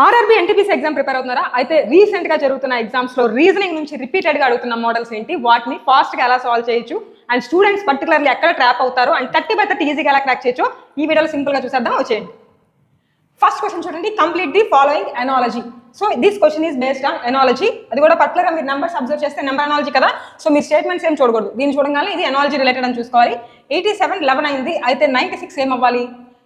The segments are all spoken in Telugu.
ఆర్ఆర్బీ ఎన్టీపీసీ ఎగ్జామ్ ప్రిపేర్ అవుతున్నారా? అయితే రీసెంట్ గా జరుగుతున్న ఎగ్జామ్స్ లో రీజనింగ్ నుంచి రిపీటెడ్ గా అడుగుతున్న మోడల్స్ ఏంటి, వాటిని ఫాస్ట్ గా ఎలా సాల్వ్ చేయొచ్చు, అండ్ స్టూడెంట్స్ పర్టికులర్లీ ఎక్కడ ట్రాప్ అవుతారు, అండ్ 30/30 ఈజీగా ఎలా క్రాక్ చేయొచ్చు ఈ వీడియోలో సింపుల్ గా చూసేద్దాం. వచ్చేయండి. ఫస్ట్ క్వశ్చన్ చూడండి, complete the following analogy. So this question is based on analogy. అది కూడా పర్టికులర్ గా మీరు నెంబర్స్ అబ్జర్వ్ చేస్తే నెంబర్ ఎనాలజీ కదా, సో మీరు స్టేట్మెంట్స్ ఏం చూడకూడదు. దీన్ని చూడగానే ఇది ఎనాలజీ రిలేటెడ్ అని చూసుకోవాలి. 87 11 అయింది, అయితే 96 ఏం అవ్వాలి?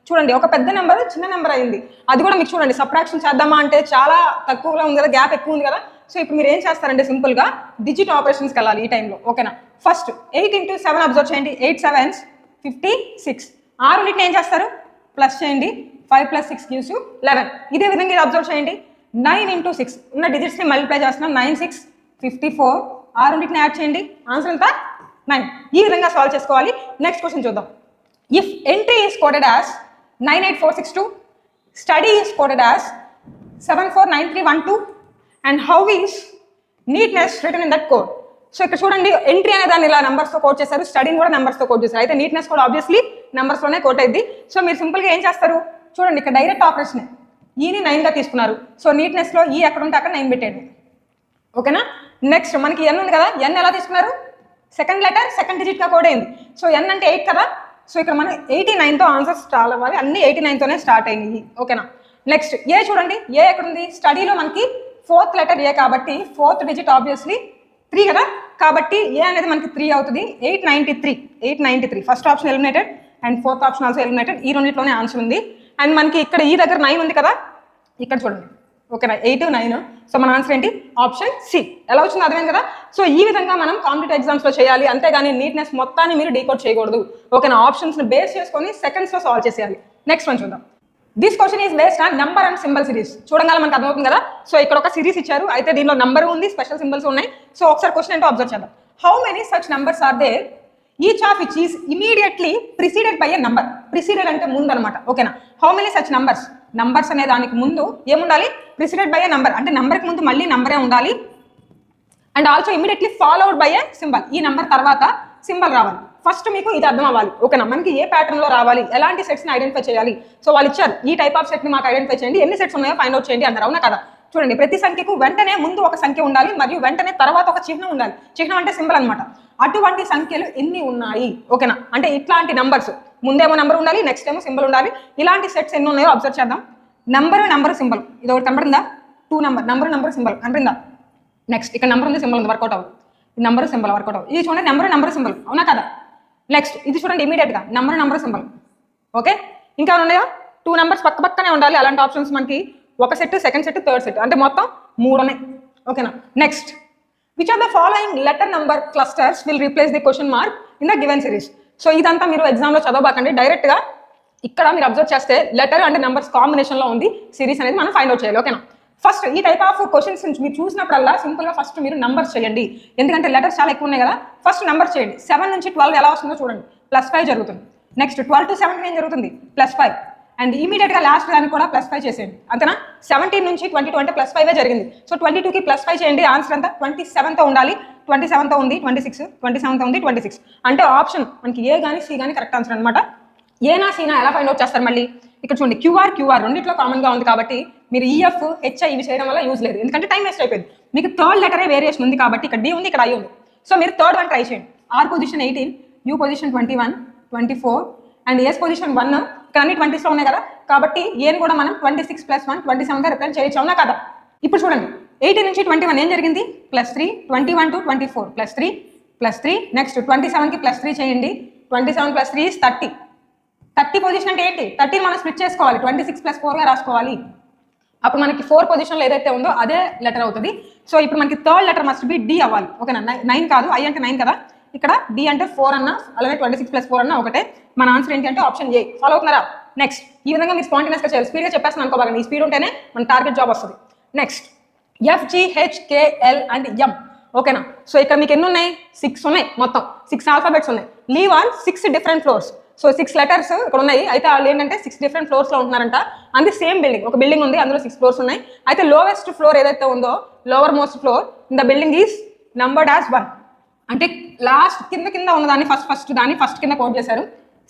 చూడండి, ఒక పెద్ద నెంబర్ చిన్న నెంబర్ అయింది, అది కూడా మీకు చూడండి సబ్ట్రాక్షన్ చేద్దామా అంటే చాలా తక్కువగా ఉంది కదా, గ్యాప్ ఎక్కువ ఉంది కదా. సో ఇప్పుడు మీరు ఏం చేస్తారంటే సింపుల్ గా డిజిట్ ఆపరేషన్స్కి వెళ్ళాలి ఈ టైంలో. ఓకేనా? ఫస్ట్ 8 into 7 అబ్జర్వ్ చేయండి. 8 7s 56. 6 ఏం చేస్తారు? ప్లస్ చేయండి. 5 + 6 gives you 11. ఇదే విధంగా ఇది అబ్జర్వ్ చేయండి. 9 into 6 ఉన్న డిజిట్స్ ని మల్టిప్లై చేస్తున్నాం. 9 6 54. 6 యాడ్ చేయండి. ఆన్సర్ ఎంత? 9. ఈ విధంగా సాల్వ్ చేసుకోవాలి. నెక్స్ట్ క్వశ్చన్ చూద్దాం. If entry is coded as 98462, study is coded as 749312, and how is neatness written in that code? So ఇక్కడ చూడండి, ఎంట్రీ అనే దాన్ని ఇలా నెంబర్స్తో కోడ్ చేశారు, స్టడీని కూడా నెంబర్స్తో కోడ్ చేశారు. అయితే నీట్నెస్ కూడా ఆబ్వియస్లీ నెంబర్స్లోనే కోట్ అయింది. సో మీరు సింపుల్గా ఏం చేస్తారు చూడండి, ఇక్కడ డైరెక్ట్ ఆపరేషన్ ఈని 9గా తీసుకున్నారు. సో నీట్నెస్లో ఈ ఎక్కడ ఉంటే అక్కడ 9 పెట్టండి. ఓకేనా? నెక్స్ట్ మనకి ఎన్ ఉంది కదా, ఎన్ ఎలా తీసుకున్నారు? సెకండ్ లెటర్ సెకండ్ డిజిట్గా కోడ్ అయింది. సో ఎన్ అంటే 8 కదా, సో ఇక్కడ మనం 89తో ఆన్సర్స్ స్టార్ట్ అవ్వాలి. అన్ని 89తోనే స్టార్ట్ అయినాయి. ఓకేనా? నెక్స్ట్ ఏ చూడండి, ఏ ఎక్కడుంది? స్టడీలో మనకి 4th లెటర్ ఏ కాబట్టి 4th డిజిట్ ఆబ్వియస్లీ 3 కదా, కాబట్టి ఏ అనేది మనకి 3 అవుతుంది. 893 first option eliminated and 4th option also eliminated. ఈ రెండింటిలోనే ఆన్సర్ ఉంది. అండ్ మనకి ఇక్కడ ఈ దగ్గర 9 ఉంది కదా, ఇక్కడ చూడండి. ఓకేనా? 8 9. సో మన ఆన్సర్ ఏంటి? Option C. ఎలా వచ్చింది అర్థమైంది కదా. సో ఈ విధంగా మనం కాంపిటేటివ్ ఎగ్జామ్స్లో చేయాలి, అంతేగాని నీట్నెస్ మొత్తాన్ని మీరు డీకోడ్ చేయకూడదు. ఓకేనా? ఆప్షన్స్ని బేస్ చేసుకొని సెకండ్స్లో సాల్వ్ చేసేయాలి. నెక్స్ట్ వన్ చూద్దాం. This question is based on number and symbol series. చూడగానే మనకు అర్థమవుతుంది కదా. సో ఇక్కడ ఒక సిరీస్ ఇచ్చారు, అయితే దీనిలో నంబర్ ఉంది, స్పెషల్ సింబల్స్ ఉన్నాయి. సో ఒకసారి క్వశ్చన్ ఏంటో అబ్జర్వ్ చేద్దాం. How many such numbers are there each of which is immediately preceded by a number. Preceded అంటే ముందు అనమాట. ఓకేనా? How many such numbers, numbers అనే దానికి ముందు ఏముండాలి? ప్రిసీడెడ్ బై ఎ నంబర్, అంటే నంబర్కి ముందు మళ్ళీ నంబరే ఉండాలి. And also immediately followed by a symbol, ఈ నంబర్ తర్వాత సింబల్ రావాలి. ఫస్ట్ మీకు ఇది అర్థం అవ్వాలి. ఓకేనా? మనకి ఏ ప్యాటర్న్లో రావాలి, ఎలాంటి సెట్స్ని ఐడెంటిఫై చేయాలి. సో వాళ్ళు ఇచ్చారు ఈ టైప్ ఆఫ్ సెట్ని మాకు ఐడెంటిఫై చేయండి, ఎన్ని సెట్స్ ఉన్నాయో ఫైండ్ అవుట్ చేయండి అన్నారు. అవునా కదా? చూడండి, ప్రతి సంఖ్యకు వెంటనే ముందు ఒక సంఖ్య ఉండాలి, మరియు వెంటనే తర్వాత ఒక చిహ్నం ఉండాలి. చిహ్నం అంటే సింబల్ అనమాట. అటువంటి సంఖ్యలు ఎన్ని ఉన్నాయి? ఓకేనా? అంటే ఇట్లాంటి నంబర్స్ ముందేమో నెంబర్ ఉండాలి, నెక్స్ట్ ఏమో సింబల్ ఉండాలి. ఇలాంటి సెట్స్ ఎన్ని ఉన్నాయో అబ్జర్వ్ చేద్దాం. నెంబర్ సింబల్, ఇది ఒకటి కనబడిందా? 2 నెంబర్ సింబల్ కనబడిందా? నెక్స్ట్ ఇక్కడ నెంబర్ ఉంది, సింబల్ ఉంది, వర్కౌట్ అవ్వదు. నెంబర్ సింబల్ వర్కౌట్ అవ్వదు. ఇది చూడండి, నెంబర్ సింబల్. అవునా కదా? నెక్స్ట్ ఇది చూడండి, ఇమీడియట్గా నెంబర్ సింబల్. ఓకే, ఇంకా ఉన్నాయా? 2 నెంబర్స్ పక్కనే ఉండాలి. అలాంటి ఆప్షన్స్ మనకి ఒక set, second set, third set, అంటే మొత్తం 3 ఉన్నాయి. ఓకేనా? Next, which are the following letter number clusters will replace the question mark in the given series. So ఇదంతా మీరు ఎగ్జామ్లో చదవబాకండి, డైరెక్ట్గా ఇక్కడ మీరు అబ్జర్వ్ చేస్తే లెటర్ అండ్ నెంబర్స్ కాంబినేషన్లో ఉంది సిరీస్ అనేది మనం ఫైండ్ అవుట్ చేయాలి. ఓకేనా? ఫస్ట్ ఈ టైప్ ఆఫ్ క్వశ్చన్స్ మీరు చూసినప్పుడల్లా సింపుల్గా ఫస్ట్ మీరు నంబర్స్ చేయండి, ఎందుకంటే లెటర్స్ చాలా ఎక్కువ ఉన్నాయి కదా. ఫస్ట్ నెంబర్ చేయండి. 7 నుంచి 12 ఎలా వస్తుందో చూడండి, +5 జరుగుతుంది. నెక్స్ట్ 12 to 17 ఏం జరుగుతుంది? +5. అండ్ ఇమీడియట్గా లాస్ట్ దానికి కూడా +5 చేసేయండి. అంతేనా? 17 నుంచి 22 అంటే +5 జరిగింది. సో 22కి +5 చేయండి. ఆన్సర్ అంతా 27తో ఉండాలి. 27తో ఉంది 26, 27తో ఉంది 26. అంటే ఆప్షన్ మనకి ఏ కానీ సి కానీ కరెక్ట్ ఆన్సర్ అనమాట. ఏనా సీనా ఎలా ఫైండ్ అవుట్ చేస్తారు? మళ్ళీ ఇక్కడ చూడండి, క్యూఆర్ రెండిట్లో కామన్గా ఉంది కాబట్టి మీరు ఈఎఫ్ హెచ్ఐ ఇవి చేయడం వల్ల యూజ్ లేదు, ఎందుకంటే టైం వేస్ట్ అయిపోయింది. మీకు థర్డ్ లెటరే వేరియేషన్ ఉంది కాబట్టి ఇక్కడ డి ఉంది, ఇక్కడ ఐ ఉంది. సో మీరు థర్డ్ వన్ ట్రై చేయండి. R position 18, U position 21, 24 and A's position 1. ఇక్కడ అన్ని 20స్లో ఉన్నాయి కదా, కాబట్టి ఏని కూడా మనం 26 + 1 27గా రిప్రజెంట్ చేయొచ్చు. అవునా కదా? ఇప్పుడు చూడండి, 18 నుంచి 21 ఏం జరిగింది? +3. 21 to 24 +3. నెక్స్ట్ 27కి +3 చేయండి. 27 + 3 is 30. 30 పొజిషన్ అంటే ఏంటి? 30 మనం స్ప్లిట్ చేసుకోవాలి, 26 + 4గా రాసుకోవాలి. అప్పుడు మనకి 4 పొజిషన్లో ఏదైతే ఉందో అదే లెటర్ అవుతుంది. సో ఇప్పుడు మనకి third letter must be D అవ్వాలి. ఓకేనా? 9 కాదు, ఐ అంటే 9 కదా, ఇక్కడ డి అంటే 4 అన్నా, అలాగే 26 + 4 అన్నా ఒకటే. మన ఆన్సర్ ఏంటి అంటే ఆప్షన్ ఏ. ఫాలో అవుతున్నారా? నెక్స్ట్ ఈ విధంగా మీరు స్పాంటేనియస్గా చేయాలి. స్పీడ్గా చెప్పేస్తాను అనుకోబాగా, ఈ స్పీడ్ ఉంటేనే మన టార్గెట్ జాబ్ వస్తుంది. Next FGHKL and M. ఓకేనా? సో ఇక్కడ మీకు ఎన్ని ఉన్నాయి? 6 ఉన్నాయి, మొత్తం 6 ఆల్ఫాబెట్స్ ఉన్నాయి. Leave on 6 different floors. So 6 letters ఇక్కడ ఉన్నాయి, అయితే వాళ్ళు ఏంటంటే 6 డిఫరెంట్ ఫ్లోర్స్లో ఉంటున్నారంట. అంది సేమ్ బిల్డింగ్, ఒక బిల్డింగ్ ఉంది, అందులో 6 ఫ్లోర్స్ ఉన్నాయి. అయితే లోవెస్ట్ ఫ్లోర్ ఏదైతే ఉందో, lower most floor in the building is numbered as 1. అంటే లాస్ట్ కింద ఉన్నదాన్ని ఫస్ట్ దాన్ని ఫస్ట్ కింద కోడ్ చేశారు.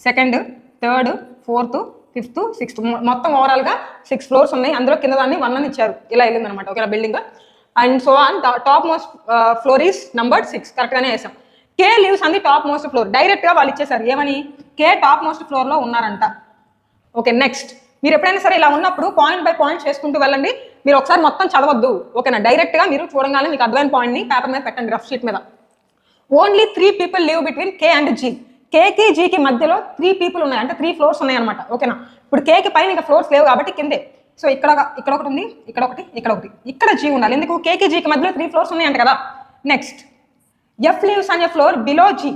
Second, third, fourth, 5th 6th మొత్తం ఓవరాల్గా 6 ఫ్లోర్స్ ఉన్నాయి. అందులో కింద దాన్ని 1 అని ఇచ్చారు, ఇలా వెళ్ళింది అనమాట ఓకేనా building. And so on top most floor is number 6 కరెక్ట్గానే వేసాం. K lives on the top most floor, డైరెక్ట్గా వాళ్ళు ఇచ్చేసారు ఏమని, కే టాప్ మోస్ట్ ఫ్లోర్లో ఉన్నారంట. ఓకే నెక్స్ట్, మీరు ఎప్పుడైనా సరే ఇలా ఉన్నప్పుడు పాయింట్ బై పాయింట్ చేసుకుంటూ వెళ్ళండి. మీరు ఒకసారి మొత్తం చదవద్దు ఓకేనా, డైరెక్ట్గా మీరు చూడగానే మీకు అర్థమైన పాయింట్ని పేపర్ మీద పెట్టండి, రఫ్ షీట్ మీద. Only 3 people live between K and G. కేకి జీకి మధ్యలో 3 people ఉన్నాయి, అంటే 3 floors ఉన్నాయి అనమాట ఓకేనా. ఇప్పుడు కేకి పైన ఇంకా ఫ్లోర్స్ లేవు కాబట్టి కిందే. సో ఇక్కడ ఒకటి ఉంది, ఇక్కడ ఒకటి, ఇక్కడ జీ ఉండాలి. ఎందుకు, కేకి జీకి మధ్యలో 3 floors ఉన్నాయంట కదా. Next, F lives on a floor below G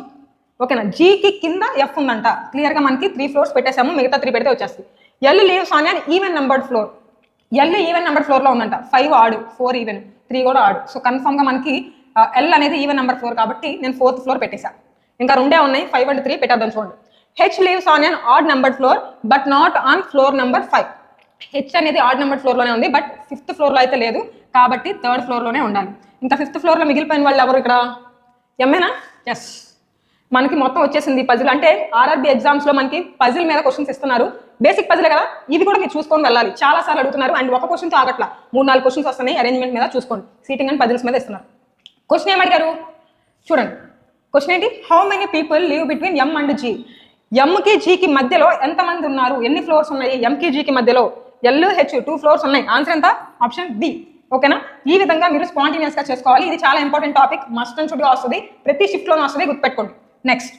ఓకేనా, జీకి కింద ఎఫ్ ఉందంట. క్లియర్గా మనకి 3 floors పెట్టేసాము, మిగతా 3 పెడితే వచ్చేస్తుంది. L leaves on an even numbered floor, L even number ఫ్లోర్లో ఉందంట. 5 ఆడు, 4 ఈవెన్, 3 కూడా ఆడు. సో కన్ఫర్మ్గా మనకి ఎల్ అనేది ఈవెన్ నెంబర్ ఫ్లోర్ కాబట్టి నేను 4th ఫ్లోర్ పెట్టేశాను. ఇంకా 2 ఉన్నాయి, 5 and 3 పెట్టేద్దాం చూడండి. H leaves on an add numbered floor but not on floor number 5. H అనేది ఆడ్ నెంబర్ ఫ్లోర్లోనే ఉంది, బట్ 5th ఫ్లోర్లో అయితే లేదు కాబట్టి 3rd ఫ్లోర్లోనే ఉండాలి. ఇంకా 5th ఫ్లోర్లో మిగిలిపోయిన వాళ్ళు ఎవరు ఇక్కడ, ఎమ్మేనా? ఎస్, మనకి మొత్తం వచ్చేసింది పజిల్. అంటే ఆర్ఆర్బీ ఎగ్జామ్స్లో మనకి పజిల్ మీద క్వశ్చన్స్ ఇస్తున్నారు, బేసిక్ పజిలే కదా, ఇవి కూడా మీరు చూసుకొని వెళ్ళాలి. చాలా సార్లు అడుగుతున్నారు అండ్ ఒక క్వశ్చన్తో ఆగట్లా, 3-4 క్వశ్చన్స్ వస్తున్నాయి అరేంజ్మెంట్ మీద చూసుకోండి. సీటింగ్ అండ్ పజిల్స్ మీద ఇస్తున్నారు. క్వశ్చన్ ఏమడిగారు చూడండి, క్వశ్చన్ ఏంటి, how many people live between M and G. ఎంకి జీకి మధ్యలో ఎంతమంది ఉన్నారు, ఎన్ని ఫ్లోర్స్ ఉన్నాయి ఎంకి జీకి మధ్యలో, ఎల్ హెచ్ 2 floors ఉన్నాయి. ఆన్సర్ ఎంత, ఆప్షన్ బి ఓకేనా. ఈ విధంగా మీరు స్పాంటేనియస్గా చేసుకోవాలి. ఇది చాలా ఇంపార్టెంట్ టాపిక్, మస్ట్ అండ్ షుడ్గా వస్తుంది, ప్రతి షిఫ్ట్లోనే వస్తుంది, గుర్తుపెట్టుకోండి. Next,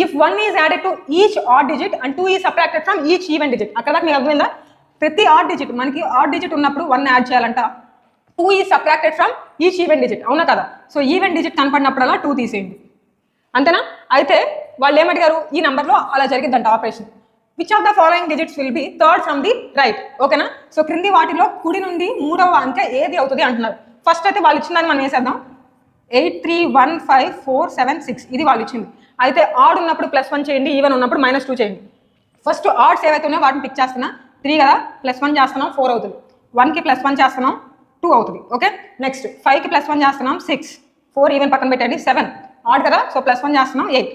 if 1 is added to each odd digit and 2 is subtracted from each even digit. అక్కడ దాకా మీకు అర్థమైందా, ప్రతి ఆడ్ డిజిట్ మనకి ఆడ్ డిజిట్ ఉన్నప్పుడు 1 యాడ్ చేయాలంట, 2 is subtracted from each even digit, అవునా కదా. సో ఈవెన్ డిజిట్ కనపడినప్పుడల్లా 2 తీసేయండి, అంతేనా. అయితే వాళ్ళు ఏమడిగారు, ఈ నెంబర్లో అలా జరిగిద్దంట operation. Which of the following digits will be third from the right ఓకేనా. సో క్రింది వాటిలో కుడి నుండి 3వ అంకె ఏది అవుతుంది అంటున్నారు. ఫస్ట్ అయితే వాళ్ళు ఇచ్చిందని మనం వేసేద్దాం, 8 3 1 5 4 7 6 ఇది వాళ్ళు ఇచ్చింది. అయితే ఆడ్ ఉన్నప్పుడు +1 చేయండి, ఈవెన్ ఉన్నప్పుడు -2 చేయండి. ఫస్ట్ ఆడ్స్ ఏవైతే ఉన్నాయో వాటిని పిక్ చేస్తున్నా, 3 కదా, +1 చేస్తున్నాం 4 అవుతుంది, 1కి +1 చేస్తున్నాం 2 అవుతుంది ఓకే. నెక్స్ట్ 5కి +1 చేస్తున్నాం 6, 4 ఈవెన్ పక్కన పెట్టండి 7 ఆడ్ కదా, సో +1 చేస్తున్నాం 8.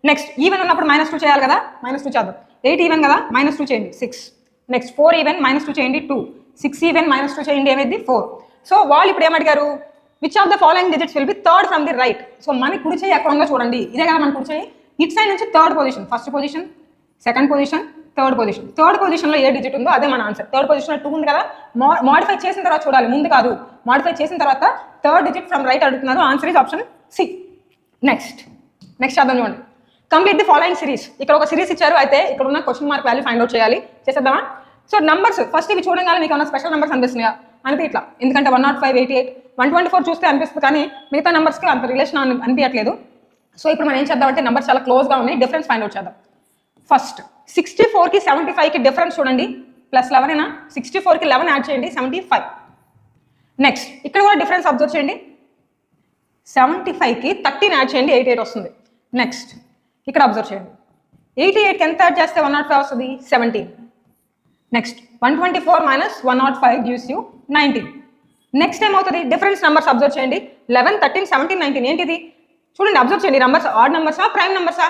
నెక్స్ట్ ఈవెన్ ఉన్నప్పుడు -2 చేయాలి కదా, -2 చేద్దాం. 8 ఈవెన్ కదా, -2 చేయండి 6. నెక్స్ట్ 4 ఈవెన్ -2 చేయండి 2, 6 ఈవెన్ -2 చేయండి ఏమైంది 4. సో వాళ్ళు ఇప్పుడు ఏమడిగారు, which of the following digits will be third from the right. So మన కుడి చేయి ఎక్కడ ఉందో చూడండి, ఇదే కదా మన కుడి చేయి, ఇట్ సైడ్ నుంచి 3rd position, first position, 2nd position, 3rd position. 3rd పొజిషన్లో ఏ డిజిట్ ఉందో అదే మన ఆన్సర్. 3rd పొజిషన్లో 2 ఉంది కదా, మోడిఫై చేసిన తర్వాత చూడాలి, ముందు కాదు. మోడిఫై చేసిన తర్వాత 3rd డిజిట్ ఫ్రమ్ రైట్ అడుగుతున్నారు, answer is option C. Next అర్థం చూడండి, కంప్లీట్ ది ఫాలోయింగ్ సిరీస్. ఇక్కడ ఒక సిరీస్ ఇచ్చారు, అయితే ఇక్కడ ఉన్న question mark value find out చేయాలి, చేసేద్దామా. సో నంబర్స్ ఫస్ట్ ఇవి చూడగానే మీకు ఏమైనా స్పెషల్ నెంబర్స్ అనిపిస్తున్నాయా, అనిపించట్లా, ఎందుకంటే 105 88 124 చూస్తే అనిపిస్తుంది, కానీ మిగతా నెంబర్స్కి అంత రిలేషన్ అనిపించట్లేదు. సో ఇప్పుడు మనం ఏం చేద్దామంటే నెంబర్స్ చాలా క్లోజ్గా ఉన్నాయి, డిఫరెన్స్ ఫైండ్ అవుట్ చేద్దాం. ఫస్ట్ 64కి 75కి డిఫరెన్స్ చూడండి, +11 అయినా 64కి 11 యాడ్ చేయండి 75. నెక్స్ట్ ఇక్కడ కూడా డిఫరెన్స్ అబ్జర్వ్ చేయండి, 75కి 13 యాడ్ చేయండి 88 వస్తుంది. నెక్స్ట్ ఇక్కడ అబ్జర్వ్ చేయండి, 88కి ఎంత యాడ్ చేస్తే 105 వస్తుంది 17. Next 124 - 105 gives you 19. నెక్స్ట్ ఏమవుతుంది, డిఫరెన్స్ నెంబర్స్ అబ్జర్వ్ చేయండి, 11 13 17 19. ఏంటిది చూడండి, అబ్జర్వ్ చేయండి, నెంబర్స్ ఆడ్ నెంబర్సా ప్రైమ్ నెంబర్సా.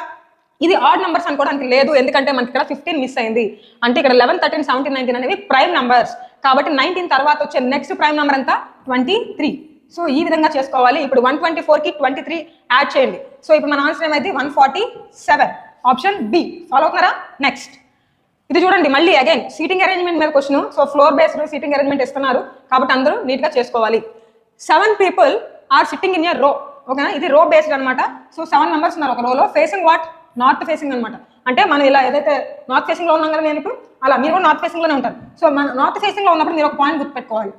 ఇది ఆడ్ నెంబర్స్ అనుకోవడానికి లేదు, ఎందుకంటే మనకి ఇక్కడ 15 మిస్ అయింది, అంటే ఇక్కడ 11 13 17 19 అనేవి ప్రైమ్ నెంబర్స్ కాబట్టి 19 తర్వాత వచ్చే నెక్స్ట్ ప్రైమ్ నెంబర్ ఎంత 23. సో ఈ విధంగా చేసుకోవాలి. ఇప్పుడు 124కి 23 యాడ్ చేయండి. సో ఇప్పుడు మన ఆన్సర్ ఏమైంది 147, ఆప్షన్ బి. ఫాలో అవుతున్నారా. నెక్స్ట్ ఇది చూడండి, మళ్ళీ అగైన్ సీటింగ్ అరేంజ్మెంట్ మీద question. So floor based seating arrangement ఇస్తున్నారు కాబట్టి అందరూ నీట్గా చేసుకోవాలి. 7 people are sitting in a row ఓకేనా, ఇది రో బేస్డ్ అనమాట. సో 7 members ఉన్నారు ఒక రోలో, ఫేసింగ్ వాట్ నార్త్ ఫేసింగ్ అనమాట. అంటే మనం ఇలా ఏదైతే నార్త్ ఫేసింగ్లో ఉన్నాం కదా, నేను ఇప్పుడు అలా మీరు కూడా నార్త్ ఫేసింగ్లోనే ఉంటారు. సో మన నార్త్ ఫేసింగ్లో ఉన్నప్పుడు మీరు ఒక పాయింట్ గుర్తుపెట్టుకోవాలి,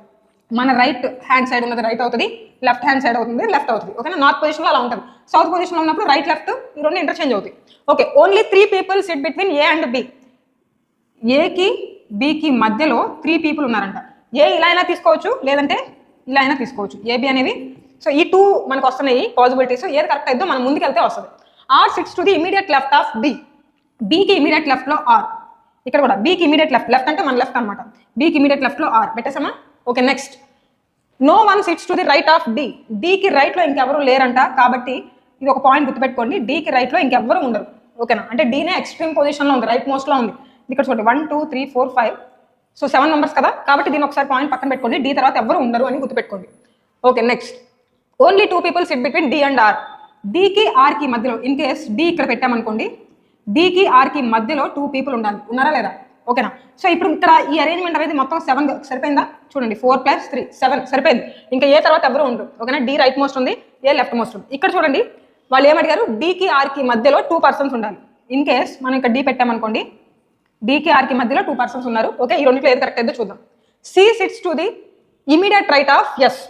మన రైట్ హ్యాండ్ సైడ్ ఉన్నది రైట్ అవుతుంది, లెఫ్ట్ హ్యాండ్ సైడ్ అవుతుంది లెఫ్ట్ అవుతుంది ఓకేనా. నార్త్ పొజిషన్లో అలా ఉంటుంది. సౌత్ పొజిషన్లో ఉన్నప్పుడు రైట్ లెఫ్ట్ ఈ రెండు ఇంటర్చేంజ్ అవుతాయి. Okay, only 3 people sit between A and B. ఏకి బికి మధ్యలో 3 people ఉన్నారంట. ఏ ఇలా అయినా తీసుకోవచ్చు, లేదంటే ఇలా అయినా తీసుకోవచ్చు, ఏబి అనేవి. సో ఈ 2 మనకు వస్తున్నాయి పాసిబిలిటీస్, ఏది కరెక్ట్ అయిద్దో మనం ముందుకు వెళ్తే వస్తుంది. R sits to the immediate left of B. బికి ఇమీడియట్ లెఫ్ట్లో ఆర్, ఇక్కడ కూడా బికి ఇమీడియట్ లెఫ్ట్, లెఫ్ట్ అంటే మన లెఫ్ట్ అనమాట, బికి ఇమీడియట్ లెఫ్ట్లో ఆర్ పెట్టేసామా. Okay, next no one sits to the right of D. డికి రైట్లో ఇంకెవరు లేరంట కాబట్టి ఇది ఒక పాయింట్ గుర్తుపెట్టుకోండి, డికి రైట్లో ఇంకెవ్వరు ఉండరు ఓకేనా. అంటే డీనే ఎక్స్ట్రీమ్ పొజిషన్లో ఉంది, రైట్ మోస్ట్లో ఉంది. ఇక్కడ చూడండి 1 2 3 4 5 సో 7 మెంబర్స్ కదా, కాబట్టి దీని ఒకసారి పాయింట్ పక్కన పెట్టుకోండి, డి తర్వాత ఎవరు ఉండరు అని గుర్తుపెట్టుకోండి. Okay next, only 2 people sit between D and R. డికి ఆర్కి మధ్యలో, ఇన్ కేస్ డి ఇక్కడ పెట్టామనుకోండి, డికి ఆర్కి మధ్యలో 2 people ఉండాలి, ఉన్నారా లేదా? ఓకేనా? సో ఇప్పుడు ఇక్కడ ఈ అరేంజ్మెంట్ అనేది మొత్తం 7 సరిపోయిందా? చూడండి 4 + 3 7 సరిపోయింది. ఇంకా ఏ తర్వాత ఎవరు ఉండరు. ఓకేనా? డి రైట్ మోస్ట్ ఉంది, ఏ లెఫ్ట్ మోస్ట్ ఉంది. ఇక్కడ చూడండి వాళ్ళు ఏమడిగారు, డికి ఆర్కి మధ్యలో 2 persons ఉండాలి. ఇన్ కేస్ మనం ఇక్కడ డి పెట్టామనుకోండి, డికి ఆర్కి మధ్యలో 2 persons ఉన్నారు. ఓకే, ఈ రెండింటిలో ఏది కరెక్ట్ అయితే చూద్దాం. C sits to the immediate right of S.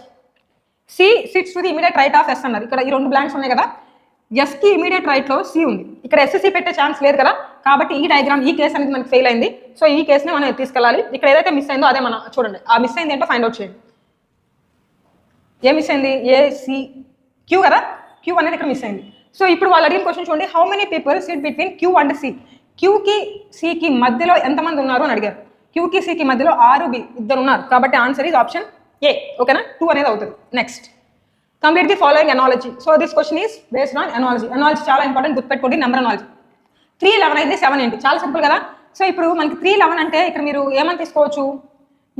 C sits to the immediate right of S అన్నారు. ఇక్కడ ఈ 2 బ్లాంక్స్ ఉన్నాయి కదా, ఎస్కి ఇమీడియట్ రైట్లో సి ఉంది, ఇక్కడ ఎస్ఎస్సి పెట్టే ఛాన్స్ లేదు కదా, కాబట్టి ఈ డయాగ్రామ్ ఈ కేసు అనేది మనకి ఫెయిల్ అయింది. సో ఈ కేసుని మనం తీసుకెళ్ళాలి. ఇక్కడ ఏదైతే మిస్ అయిందో అదే మనం చూడండి, ఆ మిస్ అయింది ఏంటో ఫైండ్ అవుట్ చేయండి. ఏ మిస్ అయింది? ఏసి క్యూ కదా, క్యూ అనేది ఇక్కడ మిస్ అయింది. సో ఇప్పుడు వాళ్ళు అడిగిన క్వశ్చన్ చూడండి, how many people sit between Q and C. క్యూకి సికి మధ్యలో ఎంతమంది ఉన్నారు అని అడిగారు. క్యూకి సికి మధ్యలో 6 బి 2 ఉన్నారు, కాబట్టి ఆన్సర్ ఈజ్ ఆప్షన్ ఏ. ఓకేనా? 2 అనేది అవుతుంది. Next, complete the following analogy. So this question is based on analogy. Analogy చాలా ఇంపార్టెంట్, గుర్తుపెట్టుకోండి. Number analogy. 3 11 అయితే 7 ఏంటి? చాలా సింపుల్ కదా. సో ఇప్పుడు మనకి 3 11 అంటే ఇక్కడ మీరు ఏమని తీసుకోవచ్చు,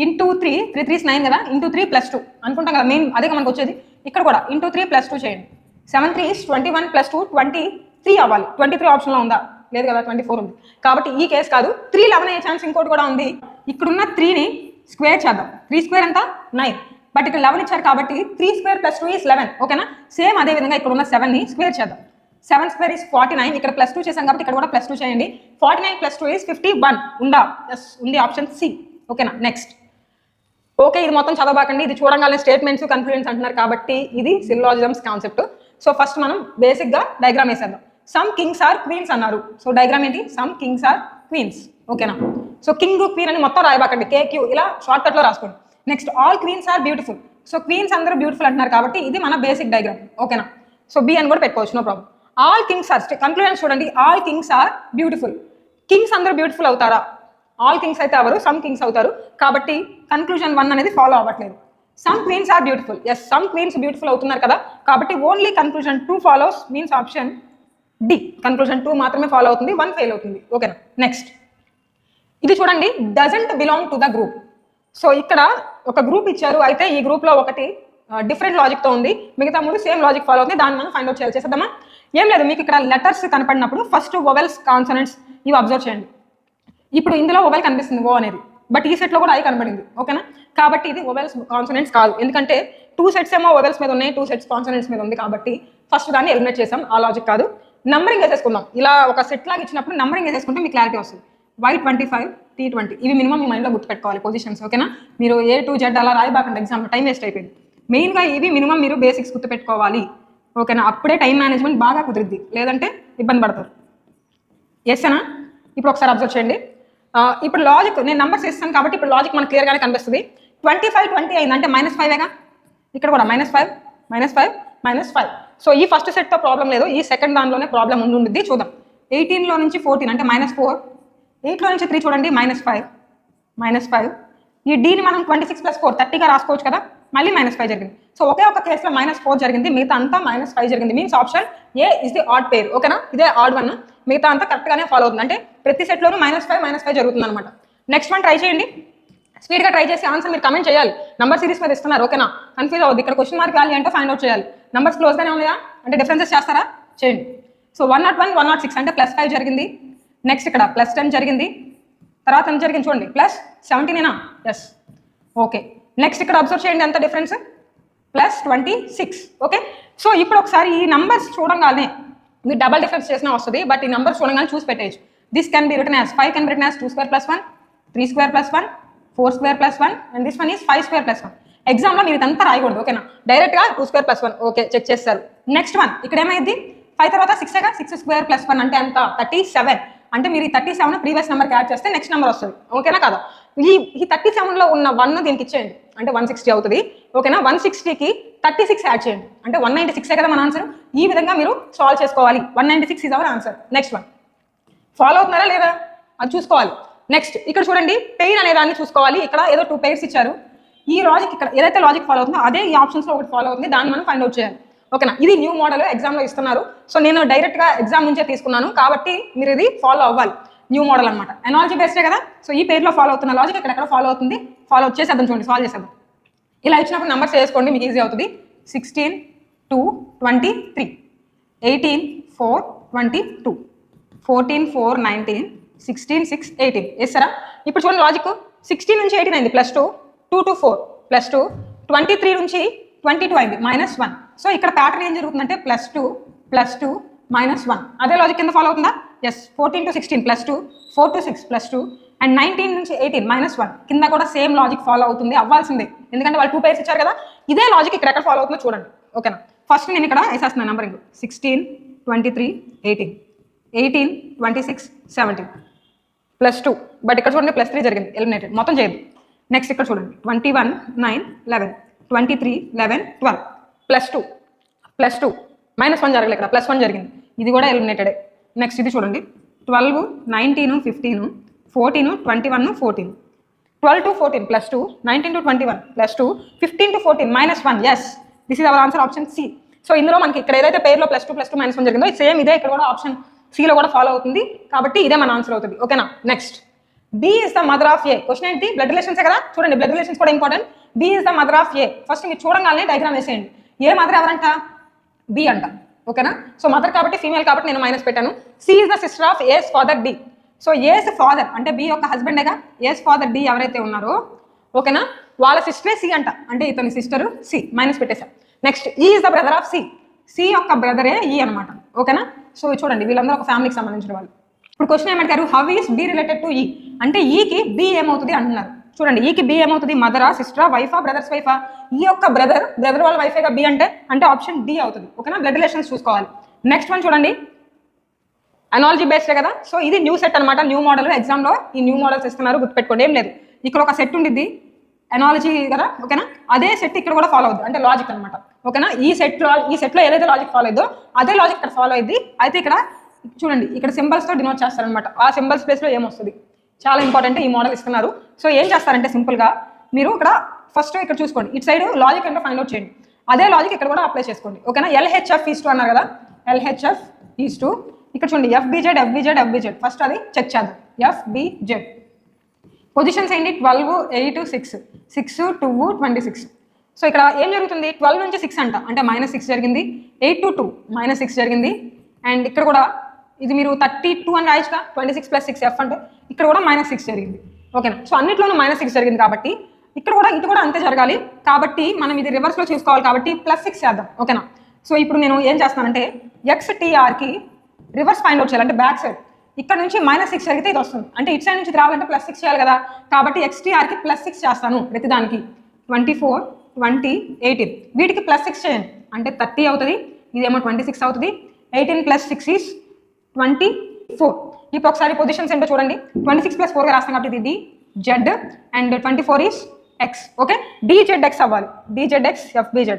ఇంటూ 3 3 3 9 కదా, ఇంటూ 3 + 2 అనుకుంటాం కదా, మెయిన్ అదే మనకు వచ్చేది. ఇక్కడ కూడా ఇంటూ 3 + 2 చేయండి. 7 3 21 + 2 23 అవ్వాలి. 23 ఆప్షన్లో ఉందా? లేదు కదా, 24 ఉంది. కాబట్టి ఈ కేసు కాదు. 3 11 అయ్యే ఛాన్స్ ఇంకోటి కూడా ఉంది. ఇక్కడున్న 3ని స్క్వేర్ చేద్దాం. 3 స్క్వేర్ ఎంత? 9. బట్ ఇక్కడ 11 ఇచ్చారు కాబట్టి 3 స్క్వేర్ + 2 ఈజ్ 11. ఓకేనా? సేమ్ అదే విధంగా ఇక్కడ ఉన్న 7ని స్క్వేర్ చేద్దాం. 7 స్క్వేర్ ఈజ్ 49. ఇక్కడ +2 చేసాం కాబట్టి ఇక్కడ కూడా +2 చేయండి. 49 + 2 ఈజ్ 51. ఉందా? ఎస్ ఉంది, ఆప్షన్ సి. ఓకేనా? నెక్స్ట్, ఓకే ఇది మొత్తం చదవబాకండి, ఇది చూడగానే స్టేట్మెంట్స్ కన్క్లూజన్స్ అంటున్నారు కాబట్టి ఇది సిల్లాజిజమ్స్ కాన్సెప్ట్. సో ఫస్ట్ మనం బేసిక్గా డయాగ్రామ్ వేసేద్దాం. సమ్ కింగ్స్ ఆర్ క్వీన్స్ అన్నారు. సో డయాగ్రామ్ ఏంటి? Some kings are queens. ఓకేనా? సో కింగ్ క్వీన్ అని మొత్తం రాయబాకండి, KQ ఇలా షార్ట్ కట్లో రాసుకోండి. Next, all queens are beautiful. So queens అందరూ బ్యూటిఫుల్ అంటున్నారు కాబట్టి ఇది మన బేసిక్ డయాగ్రామ్. ఓకేనా? సో బి అని కూడా పెట్టుకోవచ్చు, no problem. All kings are, conclusion చూడండి, all kings are beautiful. Kings అందరూ బ్యూటిఫుల్ అవుతారా? ఆల్ కింగ్స్ అయితే అవరు, సమ్ కింగ్స్ అవుతారు. కాబట్టి కన్క్లూజన్ 1 అనేది ఫాలో అవ్వట్లేదు. Some queens are beautiful. Yes, some queens beautiful అవుతున్నారు కదా, కాబట్టి only conclusion 2 follows, means option D. Conclusion 2 మాత్రమే ఫాలో అవుతుంది, 1 ఫెయిల్ అవుతుంది. ఓకేనా? నెక్స్ట్, ఇది చూడండి, doesn't belong to the group. So ఇక్కడ ఒక గ్రూప్ ఇచ్చారు, అయితే ఈ గ్రూప్లో ఒకటి డిఫరెంట్ లాజిక్తో ఉంది, మిగతా 3 సేమ్ లాజిక్ ఫాలో అవుతుంది. దాన్ని మనం ఫైండ్ అవుట్ చేయాలి. చేసేద్దామా? ఏం లేదు, మీకు ఇక్కడ లెటర్స్ కనపడినప్పుడు ఫస్ట్ వొవెల్స్, కాన్సనెంట్స్ ఇవి అబ్జర్వ్ చేయండి. ఇప్పుడు ఇందులో వొవెల్ కనిపిస్తుంది, ఓ అనేది, బట్ ఈ సెట్లో కూడా ఐ కనపడింది. ఓకేనా? కాబట్టి ఇది వొవెల్స్ కాన్సనెంట్స్ కాదు, ఎందుకంటే 2 సెట్స్ ఏమో వొవెల్స్ మీద ఉన్నాయి, 2 సెట్స్ కాన్సనెంట్స్ మీద ఉంది, కాబట్టి ఫస్ట్ దాన్ని ఎలిమినేట్ చేసాం. ఆ లాజిక్ కాదు. నంబరింగ్ వేసేసుకుందాం. ఇలా ఒక సెట్ లాగా ఇచ్చినప్పుడు నంబరింగ్ వేసేసుకుంటే మీకు క్లారిటీ వస్తుంది. Y25 T20 ఇవి మినిమం మీ మైండ్లో గుర్తుపెట్టుకోవాలి పొజిషన్స్. ఓకేనా? మీరు A to Z అలా రాయబాకండి, ఎగ్జామ్లో టైం వేస్ట్ అయిపోయింది. మెయిన్గా ఇవి మినిమం మీరు బేసిక్స్ గుర్తుపెట్టుకోవాలి. ఓకేనా? అప్పుడే టైం మేనేజ్మెంట్ బాగా కుదిరిద్ది, లేదంటే ఇబ్బంది పడతారు. ఎస్నా? ఇప్పుడు ఒకసారి అబ్జర్వ్ చేయండి. ఇప్పుడు లాజిక్ నేను నంబర్స్ ఇస్తాను కాబట్టి ఇప్పుడు లాజిక్ మనకు క్లియర్గానే కనిపిస్తుంది. 25 20 అయింది అంటే -5ఏగా, ఇక్కడ కూడా -5 -5 -5. సో ఈ ఫస్ట్ సెట్తో ప్రాబ్లం లేదు, ఈ సెకండ్ దానిలోనే ప్రాబ్లం ఉండుద్ది. చూద్దాం. 18లో నుంచి 14 అంటే -4, 8లో నుంచి 3 చూడండి -5. ఈ డీని మనం 26 + 4 30గా రాసుకోవచ్చు కదా, మళ్ళీ -5 జరిగింది. సో ఒకే ఒక కేసులో -4 జరిగింది, మిగతా అంతా -5 జరిగింది. Means option A is the odd pair. ఓకేనా? ఇదే ఆడ్ 1, మిగతా అంతా కరెక్ట్గానే ఫాలో అవుతుంది. అంటే ప్రతి సెట్లోనూ -5 జరుగుతుంది అనమాట. నెక్స్ట్ వన్ ట్రై చేయండి, స్పీడ్గా ట్రై చేసి ఆన్సర్ మీరు కమెంట్ చేయాలి. నంబర్ సిరీస్ మీద ఇస్తున్నారు. ఓకేనా? కన్ఫ్యూజ్ అవ్వద్దు. ఇక్కడ క్వశ్చన్ మార్క్ వాల్యూ అంటే ఫైండ్ అవుట్ చేయాలి. నంబర్స్ క్లోజ్గానే ఉన్నాయా అంటే డిఫరెన్సెస్ చేస్తారా? చేయండి. సో 101 106 అంటే +5 జరిగింది. నెక్స్ట్ ఇక్కడ +10 జరిగింది. తర్వాత ఎంత జరిగింది చూడండి, +17. Yes, okay. నెక్స్ట్ ఇక్కడ అబ్జర్వ్ చేయండి ఎంత డిఫరెన్స్, +26. ఓకే. సో ఇప్పుడు ఒకసారి ఈ నంబర్స్ చూడంగానే మీరు డబల్ డిఫరెన్స్ చేసినా వస్తుంది, బట్ ఈ నంబర్స్ చూడంగానే చూసి పెట్టేయచ్చు. This can be written as 5 can be written as 2² + 1, 3² + 1, 4² + 1 and this one is 5² + 1. ఎగ్జామ్లో మీరు ఇదంతా రాయకూడదు. ఓకేనా? డైరెక్ట్గా 2² + 1. ఓకే, చెక్ చేస్తారు. నెక్స్ట్ వన్ ఇక్కడ ఏమైంది, 5 తర్వాత 6 6² + 1 అంటే ఎంత 37. అంటే మీరు ఈ 37 ప్రీవియస్ నెంబర్కి యాడ్ చేస్తే నెక్స్ట్ నెంబర్ వస్తుంది. ఓకేనా? కదా, ఈ 37లో ఉన్న 1 దీనికి ఇచ్చేయండి అంటే 160 అవుతుంది. ఓకేనా? 160కి 36 యాడ్ చేయండి అంటే 196 కదా మన ఆన్సర్. ఈ విధంగా మీరు సాల్వ్ చేసుకోవాలి. 196 is our answer. Next one follow అవుతున్నారా లేదా అది చూసుకోవాలి. నెక్స్ట్ ఇక్కడ చూడండి, పెయిర్ అనే దాన్ని చూసుకోవాలి. ఇక్కడ ఏదో 2 పెయిర్స్ ఇచ్చారు. ఈ లాజిక్ ఇక్కడ ఏదైతే లాజిక్ ఫాలో అవుతుందో అదే ఈ ఆప్షన్స్లో ఒకటి ఫాలో అవుతుంది, దాన్ని మనం ఫైండ్ అవుట్ చేయాలి. ఓకేనా? ఇది న్యూ మోడల్ ఎగ్జామ్లో ఇస్తున్నారు. సో నేను డైరెక్ట్గా ఎగ్జామ్ నుంచే తీసుకున్నాను కాబట్టి మీరు ఇది ఫాలో అవ్వాలి. న్యూ మోడల్ అనమాట. ఎనాలజీ బేస్డే కదా, సో ఈ పేరులో ఫాలో అవుతున్న లాజిక్ ఎక్కడ ఫాలో అవుతుంది, ఫాలో చేసేద్దాం. చూడండి, సాల్వ్ చేసేద్దాం. ఇలా ఇచ్చినప్పుడు నెంబర్స్ వేసుకోండి, మీకు ఈజీ అవుతుంది. 16 2 23, 18 4 22, 14 4 19, 16 6 18 వేస్తారా? ఇప్పుడు చూడండి లాజిక్, 16 నుంచి 18 అయింది +2, 2 to 4 +2, 23 నుంచి 22 అయింది -1. సో ఇక్కడ ప్యాటర్న్ ఏం జరుగుతుందంటే +2 +2 -1. అదే లాజిక్ కింద ఫాలో అవుతుందా? ఎస్. 14 to 16 +2, 4 to 6 +2, అండ్ 19 నుంచి 18 -1 కింద కూడా సేమ్ లాజిక్ ఫాలో అవుతుంది, అవ్వాల్సిందే, ఎందుకంటే వాళ్ళు 2 pairs ఇచ్చారు కదా. ఇదే లాజిక్ ఇక్కడ ఎక్కడ ఫాలో అవుతుందో చూడండి. ఓకేనా? ఫస్ట్ నేను ఇక్కడ వేసేస్తున్నాను నెంబరింగ్. 16 23 18, 18 26 17 +2, బట్ ఇక్కడ చూడండి +3 జరిగింది, ఎలిమినేటెడ్, మొత్తం చేయదు. నెక్స్ట్ ఇక్కడ చూడండి 21 9 11, 23 11 12 +2 -1 జరగలేదు, ఇక్కడ +1 జరిగింది, ఇది కూడా ఎలిమినేటెడే. నెక్స్ట్ ఇది చూడండి 12 19 15 14 21 14, 12 to 14 +2, 19 to 21 +2, 15 to 14 -1. Yes, this is our answer, option C. So ఇందులో మనకి ఇక్కడ ఏదైతే పేరులో +2 +2 -1 జరిగిందో సేమ్ ఇదే ఇక్కడ కూడా ఆప్షన్ సిలో కూడా ఫాలో అవుతుంది, కాబట్టి ఇదే మన ఆన్సర్ అవుతుంది. ఓకేనా? Next, B is the mother of A. Question ఏంటి? బ్లడ్ రిలేషన్సే కదా, చూడండి బ్లడ్ రిలేషన్స్ కూడా important. B is the mother of A. First మీరు చూడంగానే డయాగ్రామ్ వేసేయండి. ఏ మదర్ ఎవరంట? బి అంట. ఓకేనా? సో మదర్ కాబట్టి ఫీమేల్ కాబట్టి నేను మైనస్ పెట్టాను. C is the sister of A's father D. So A's father అంటే బి యొక్క హస్బెండేగా, ఏస్ ఫాదర్ డి ఎవరైతే ఉన్నారో, ఓకేనా, వాళ్ళ సిస్టరే సి అంట, అంటే ఇతని సిస్టరు సి, మైనస్ పెట్టేశాం. Next, E is the brother of C. C యొక్క బ్రదరే ఈ అనమాట. ఓకేనా? సో చూడండి వీళ్ళందరూ ఒక ఫ్యామిలీకి సంబంధించిన వాళ్ళు. ఇప్పుడు క్వశ్చన్ ఏమంటారు? How is be related to ఈ, అంటే ఈకి బి ఏమవుతుంది అంటున్నారు. చూడండి ఈకి బి ఏమవుతుంది? మదరా, సిస్టరా, వైఫా, బ్రదర్స్ వైఫా? ఈ యొక్క బ్రదర్ వాళ్ళ వైఫేగా బి అంటే ఆప్షన్ డి అవుతుంది. ఓకేనా? బ్లడ్ రిలేషన్స్ చూసుకోవాలి. నెక్స్ట్ వన్ చూడండి, అనాలజీ బేస్డే కదా, సో ఇది న్యూ సెట్ అనమాట, న్యూ మోడల్. ఎగ్జామ్లో ఈ న్యూ మోడల్స్ ఇస్తున్నారు, గుర్తుపెట్టుకోండి, ఏం లేదు. ఇక్కడ ఒక సెట్ ఉండిద్ది, అనాలజీ కదా, ఓకేనా, అదే సెట్ ఇక్కడ కూడా ఫాలో అవుతుంది, అంటే లాజిక్ అనమాట. ఓకేనా? ఈ సెట్లో ఏదైతే లాజిక్ ఫాలో అయ్యిందో అదే లాజిక్ ఇక్కడ ఫాలో అయ్యింది. అయితే ఇక్కడ చూడండి, ఇక్కడ సింబల్స్తో డినోట్ చేస్తారనమాట. ఆ సింబల్స్ ప్లేస్లో ఏమొస్తుంది, చాలా ఇంపార్టెంట్. ఈ మోడల్ ఇస్తున్నారు. సో ఏం చేస్తారంటే సింపుల్గా మీరు ఇక్కడ ఫస్ట్ ఇక్కడ చూసుకోండి, ఇటు సైడ్ లాజిక్ ఏంటో ఫైండ్ అవుట్ చేయండి. అదే లాజిక్ ఇక్కడ కూడా అప్లై చేసుకోండి. ఓకేనా? LHF ఈస్ 2 అన్నారు కదా, LHF ఈస్ 2. ఇక్కడ చూడండి FBZ ఫస్ట్ అది చెక్ చేద్దాం. FBZ పొజిషన్స్ ఏంటి? 12 8 6 6 2 26. సో ఇక్కడ ఏం జరుగుతుంది? 12 నుంచి 6 అంట, అంటే -6 జరిగింది. 8 to 2 -6 జరిగింది. అండ్ ఇక్కడ కూడా ఇది మీరు 32 అని రాయొచ్చుగా, 26 + 6 F అంటే ఇక్కడ కూడా -6 జరిగింది. ఓకేనా? సో అన్నిట్లోనూ -6 జరిగింది కాబట్టి ఇక్కడ కూడా ఇటు కూడా అంతే జరగాలి. కాబట్టి మనం ఇది రివర్స్లో చూసుకోవాలి కాబట్టి +6 చేద్దాం. ఓకేనా? సో ఇప్పుడు నేను ఏం చేస్తానంటే XTRకి రివర్స్ ఫైండ్ అవుట్ చేయాలి, అంటే బ్యాక్ సైడ్ ఇక్కడ నుంచి -6 జరిగితే ఇది వస్తుంది, అంటే ఇటు సైడ్ నుంచి రావాలంటే +6 చేయాలి కదా. కాబట్టి XTRకి +6 చేస్తాను ప్రతిదానికి. 24 20 18 వీటికి +6 చేయండి, అంటే 30 అవుతుంది. ఇదేమో 26 అవుతుంది. 18 + 6 ఈస్ 24. ఇప్పుడు ఒకసారి పొజిషన్స్ ఏంటో చూడండి. 26 + 4గా రాస్తాం కాబట్టి ఇది DZ and 24 is X. Okay, DZX అవ్వాలి. DZX FBZ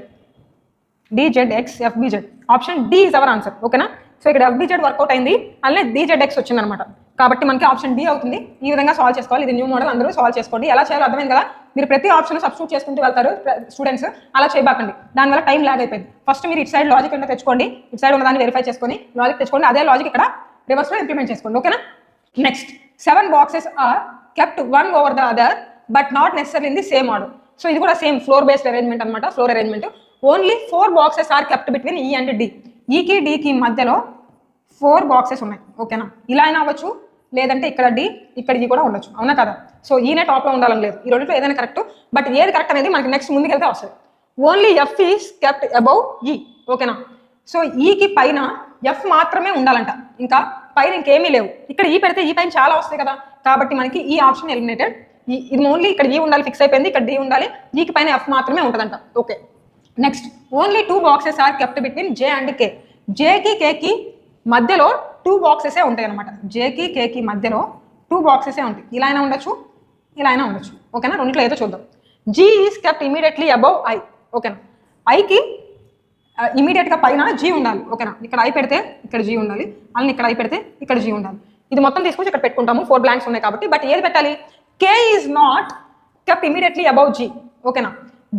option D is our answer. ఓకేనా? సో ఇక్కడ FBZ వర్కౌట్ అయింది, అలానే DZX వచ్చిందనమాట. కాబట్టి మనకి ఆప్షన్ డి అవుతుంది. ఈ విధంగా సాల్వ్ చేసుకోవాలి. ఇది న్యూ మోడల్, అందరూ సాల్వ్ చేసుకోండి. ఎలా చేయాలో అర్థమైంది కదా. మీరు ప్రతి ఆప్షన్ సబ్స్టిట్యూట్ చేసుకుంటూ వెళ్తారు స్టూడెంట్స్, అలా చేయబాకండి, దానివల్ల టైం లాగ్ అయిపోయింది. ఫస్ట్ మీరు ఇటు సైడ్ లాజిక్ అంటే తెచ్చుకోండి, ఇటు సైడ్ ఉన్నదాన్ని వెరిఫై చేసుకొని లాజిక్ తెచ్చుకోండి, అదే లాజిక్ ఇక్కడ రివర్స్లో ఇంప్లిమెంట్ చేసుకోండి. ఓకేనా? Next, 7 boxes are kept one over the other but not necessary in the same order. So ఇది కూడా సేమ్ ఫ్లోర్ బేస్డ్ అరేంజ్మెంట్ అనమాట. Floor arrangement. Only 4 boxes are kept between E and D. ఈకి డికి మధ్యలో 4 బాక్సెస్ ఉన్నాయి. ఓకేనా? ఇలా అయినా అవ్వచ్చు, లేదంటే ఇక్కడ డి ఇక్కడ ఈ కూడా ఉండొచ్చు, అవునా కదా. సో ఈనే టాప్లో ఉండాలని లేదు, ఈ రెండింటిలో ఏదైనా కరెక్ట్. బట్ ఏది కరెక్ట్ అనేది మనకి నెక్స్ట్ ముందుకెళ్తే వస్తుంది. Only F is kept above ఈ. ఓకేనా? సో ఈకి పైన ఎఫ్ మాత్రమే ఉండాలంట, ఇంకా పైన ఇంకేమీ లేవు. ఇక్కడ ఈ పెడితే ఈ పైన చాలా వస్తాయి కదా, కాబట్టి మనకి ఈ ఆప్షన్ ఎలిమినేటెడ్. ఇది ఓన్లీ ఇక్కడ ఈ ఉండాలి, ఫిక్స్ అయిపోయింది. ఇక్కడ డి ఉండాలి, ఈకి పైన ఎఫ్ మాత్రమే ఉంటుందంట. Okay, next, only 2 boxes are kept between J and K. జేకి కేకి మధ్యలో 2 బాక్సెసే ఉంటాయి అనమాట. జేకి కేకి మధ్యలో 2 బాక్సెసే ఉంటాయి. ఇలా అయినా ఉండొచ్చు, ఇలా అయినా ఉండొచ్చు. ఓకేనా? రెండింటిలో ఏదో చూద్దాం. G is kept immediately above I. ఓకేనా? ఐకి ఇమీడియట్గా పైన జీ ఉండాలి. ఓకేనా? ఇక్కడ ఐ పెడితే ఇక్కడ జీ ఉండాలి, అలానే ఇక్కడ ఐ పెడితే ఇక్కడ జీ ఉండాలి. ఇది మొత్తం తీసుకొచ్చి ఇక్కడ పెట్టుకుంటాము, 4 బ్లాంక్స్ ఉన్నాయి కాబట్టి. బట్ ఏది పెట్టాలి? K is not kept immediately above G. ఓకేనా?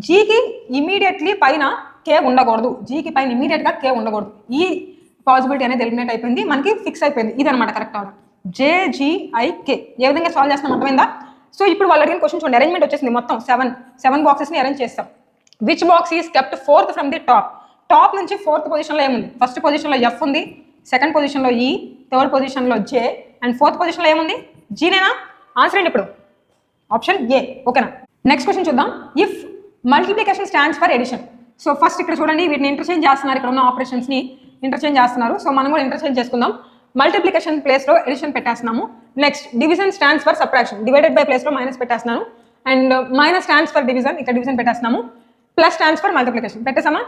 జీకి ఇమీడియట్లీ పైన కే ఉండకూడదు, జీకి పైన ఇమీడియట్గా కే ఉండకూడదు. ఈ పాసిబిలిటీ అనేది ఎలిమినేట్ అయిపోయింది, మనకి ఫిక్స్ అయిపోయింది. ఇది అనమాట కరెక్ట్ ఆర్డర్. జేజీఐకే. ఏ విధంగా సాల్వ్ చేస్తాం అర్థమైందా? సో ఇప్పుడు వాళ్ళు అడిగిన క్వశ్చన్ చూడండి, అరేంజ్మెంట్ వచ్చేసింది మొత్తం 7 బాక్సెస్ని అరేంజ్ చేస్తాం. Which box is kept 4th from the top నుంచి 4th పొజిషన్లో ఏముంది? ఫస్ట్ పొజిషన్లో ఎఫ్ ఉంది, సెకండ్ పొజిషన్లో ఈ, థర్డ్ పొజిషన్లో జే, అండ్ 4th పొజిషన్లో ఏముంది? జీనేనా? ఆన్సర్ ఏంటి ఇప్పుడు? Option A. ఓకేనా? నెక్స్ట్ క్వశ్చన్ చూద్దాం. If multiplication stands for addition. So first ఇక్కడ చూడండి, వీటిని ఇంటర్చేంజ్ చేస్తున్నారు, ఇక్కడ ఉన్న ఆపరేషన్స్ని ఇంటర్చేంజ్ చేస్తున్నారు. సో మనం కూడా ఇంటర్చేంజ్ చేసుకుందాం. మల్టిప్లికేషన్ ప్లేస్లో ఎడిషన్ పెట్టేస్తున్నాము. Next division stands for subtraction, divided by ప్లేస్లో మైనస్ పెట్టేస్తున్నాను. And minus stands for division, ఇక్కడ డివిజన్ పెట్టేస్తున్నాము. ప్లస్ స్టాండ్స్ ఫర్ మల్టిప్లికేషన్ పెట్టేసామా?